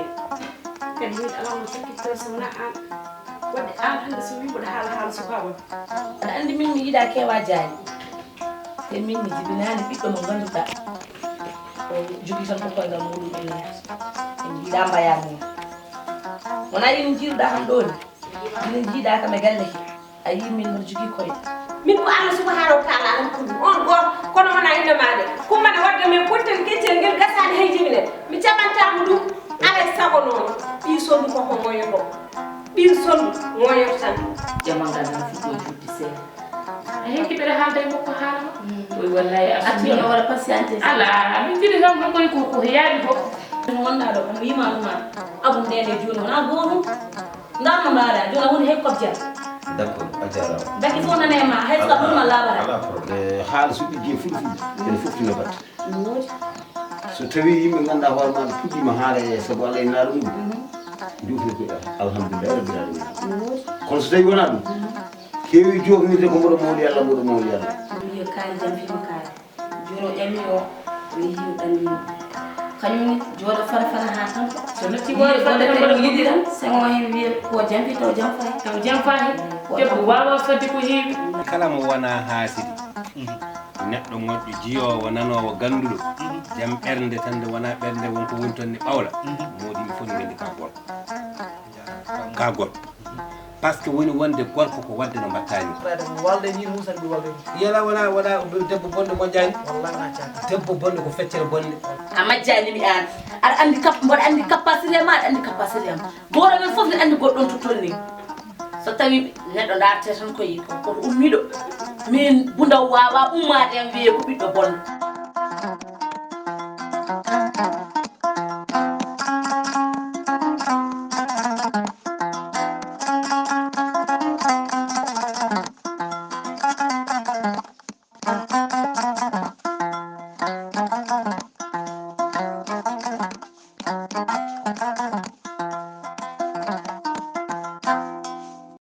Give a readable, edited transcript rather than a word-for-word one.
hen kadi mi alam tokkittor sona an wadde an hande so wimbo haala sukaba aɗa andi min mi yiɗa kewa jaani te min mi jibinani ɓiɗɗo mo ganduɗa o jogui tan ko koyngal muɗum en jiiɗa mbayar mum wona yin jiiruɗa kam ɗo ni min jiiɗa kam e galle he a yi min mbiɗa jogui koye min ko Allah subhanahu wa ta'ala an ko on gor kono wona inde maade kummana wadde men pottel keccel ngel gasani hay jibine mi cabantama ɗum ala sago noon ɓi sondu koko ngoyoto ɓi sondu ngoyoto tan jamangal dana fuɗɗo juɗɗi seeɗa a hekkiɓeɗe haalda e makko haalama oy wallahi atino wala patienté ala min jiɗi kam ɗum koye ko yaaɗi fof wonɗa ɗo kam wima ɗuma abum ndede joni wona gonum ngamma mbaɗa joni a woni hay kobjam d'accord a jarama daki fof nanema hay so ɗumma laɓata ala probléme haala so ɗiggue fulfulde ene foftino batte so tawi yimɓe ganduɗa hoore maɗa puɗɗima haala e saabu Allah en laaɗa mum jufni ko alhamdulillah rabbil alamin kono so tawi wona ɗum keewi jofnirde ko mboɗo mawli Allah mboɗo mawli Allah yo kaari jam fimo kaari joni o ƴami o yiiɗi ɗannimo kañumni jooɗo fara ha tan so natti woɗo fadde ko yiɗi tan sengo hen wiya ko jamfi taw jam fayi taw jam fayi debbo wawa fadde ko heewi kala mo wona haasidi neɗɗo moƴƴo jiyowo nanowo ganduɗo jam ɓernde tan nde wona ɓernde wonko woni toon ne ɓawla moɗimi fof ne gandi ka goɗɗo par ce que woni wonde gorko ko wadde no mbattani walde ni musa ɗum walde yala wona debbo bonde moƴƴani wallahi ma caa debbo bonde ko feccere bonde a majjanimi an aɗa andi mboɗa andi capacité ma aɗa andi capacité am boro men foof ne andi goɗɗon tottol ni so tawi neɗɗo darte tan koyi koto ummiɗo min bundaw wawa ummade en wiye ko ɓiɗɗo bonɗo